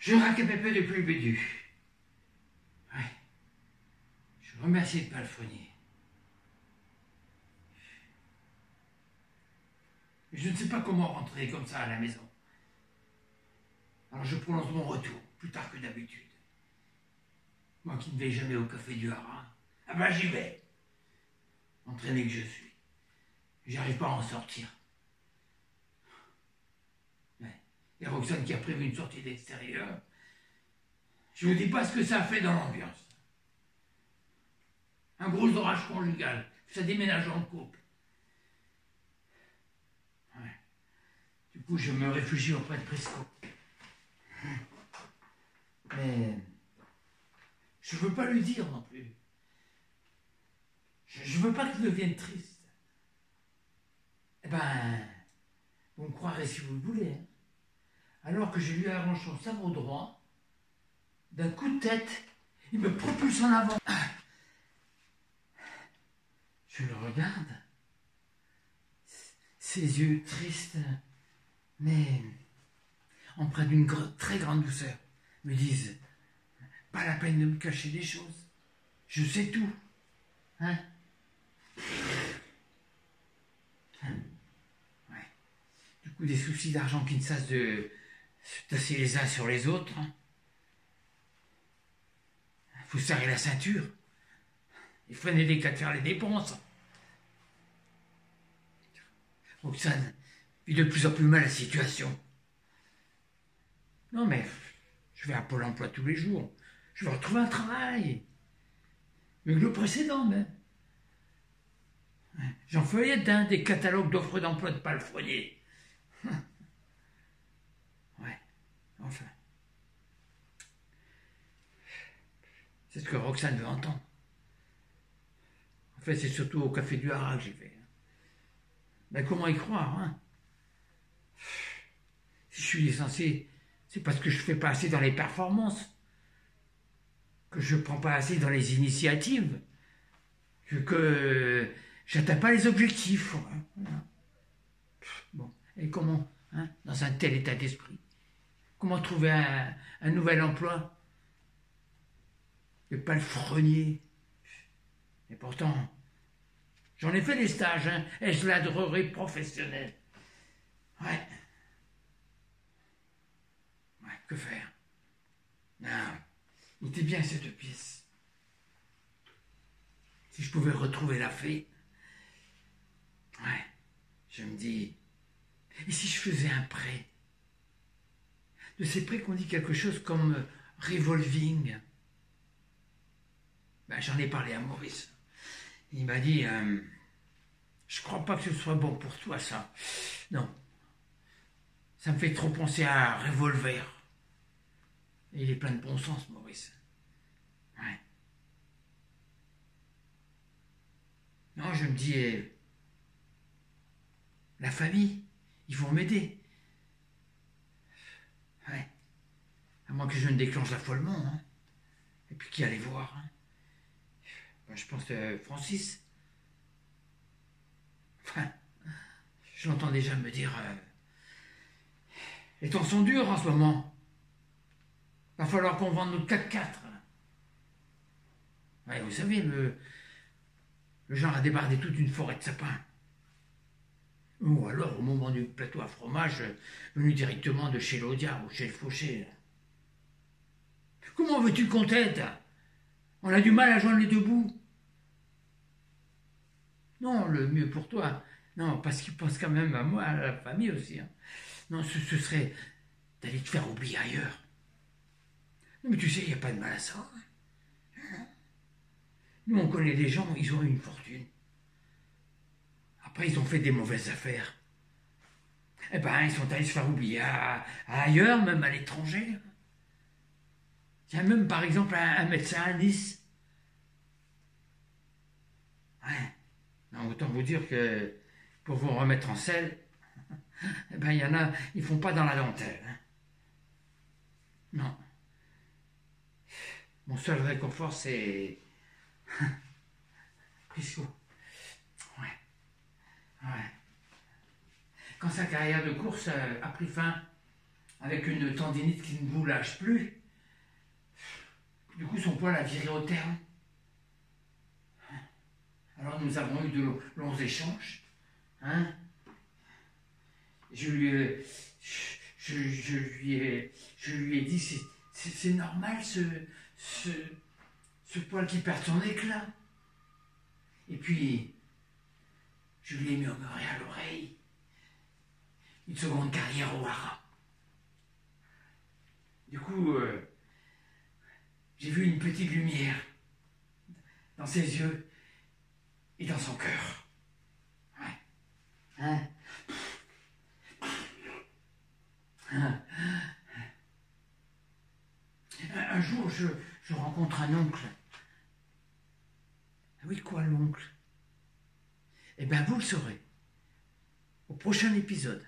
Je raquais Pépé depuis le début. Ouais. Je remercie le palefrenier. Je ne sais pas comment rentrer comme ça à la maison. Alors je prolonge mon retour, plus tard que d'habitude. Moi qui ne vais jamais au café du Haras, ah ben j'y vais. Entraîné que je suis. J'arrive pas à en sortir. Il y a Roxane qui a prévu une sortie d'extérieur. Je vous dis pas ce que ça a fait dans l'ambiance. Un gros orage conjugal. Ça déménage en couple. Ouais. Du coup, je me réfugie auprès de Prisco. Mais je veux pas lui dire non plus. Je veux pas qu'il devienne triste. Eh ben, vous me croirez si vous le voulez. Hein. Alors que je lui arrange son sabre droit, d'un coup de tête, il me propulse en avant. Je le regarde, ses yeux tristes, mais empreints d'une très grande douceur, me disent « Pas la peine de me cacher des choses, je sais tout. » Hein? Ouais. Du coup, des soucis d'argent qui ne cessent de se tasser les uns sur les autres. Il faut serrer la ceinture. Il freiner les cas de faire les dépenses. Roxane vit de plus en plus mal la situation. Non mais, je vais à Pôle emploi tous les jours. Je vais retrouver un travail. Mieux que le précédent même. J'en feuillette des catalogues d'offres d'emploi de palefrenier. Ouais, enfin. C'est ce que Roxane veut entendre. En fait, c'est surtout au café du Haras que j'y vais. Ben comment y croire, hein? Si je suis licencié, c'est parce que je ne fais pas assez dans les performances, que je ne prends pas assez dans les initiatives, que j'atteins pas les objectifs. Voilà. Bon, et comment, hein, dans un tel état d'esprit, comment trouver un nouvel emploi? Et pas le palefrenier. Et pourtant, j'en ai fait des stages, hein, escladrerie professionnelle. Ouais. Ouais, que faire? Non, il était bien cette pièce. Si je pouvais retrouver la fée. Ouais, je me dis, et si je faisais un prêt? De ces prêts qu'on dit quelque chose comme revolving. Ben, j'en ai parlé à Maurice. Il m'a dit, je crois pas que ce soit bon pour toi, ça. Non. Ça me fait trop penser à un revolver. Et il est plein de bon sens, Maurice. Ouais. Non, je me dis, la famille, ils vont m'aider. Ouais. À moins que je ne déclenche l'affolement, hein. Et puis qui allait voir, hein. Ben, je pense Francis. Enfin, je l'entends déjà me dire, les temps sont durs en ce moment. Va falloir qu'on vende notre 4x4. Ouais, vous savez, le genre a débardé toute une forêt de sapins. Ou alors au moment du plateau à fromage, venu directement de chez l'Audiard ou chez le Fauché. Comment veux-tu qu'on t'aide? On a du mal à joindre les deux bouts. Non, le mieux pour toi, non, parce qu'il pense quand même à moi, à la famille aussi. Hein. Non, ce serait d'aller te faire oublier ailleurs. Non, mais tu sais, il n'y a pas de mal à ça. Hein. Nous, on connaît des gens, ils ont eu une fortune. Après, ils ont fait des mauvaises affaires. Eh ben, ils sont allés se faire oublier ailleurs, même à l'étranger. Tiens, même par exemple un médecin à Nice. Ouais. Non, autant vous dire que pour vous remettre en selle, eh ben, il y en a, ils font pas dans la dentelle. Hein. Non. Mon seul réconfort, c'est Prisco. Ouais. Ouais. Quand sa carrière de course a pris fin, avec une tendinite qui ne vous lâche plus. Du coup, son poil a viré au terme. Alors nous avons eu de longs échanges. Hein. Je lui ai dit, c'est normal ce poil qui perd son éclat. Et puis, je lui ai murmuré à l'oreille une seconde carrière au haras. Du coup, j'ai vu une petite lumière dans ses yeux et dans son cœur. Ouais. Hein? Un jour, je rencontre un oncle. Ah oui, quoi, l'oncle? Eh bien, vous le saurez au prochain épisode.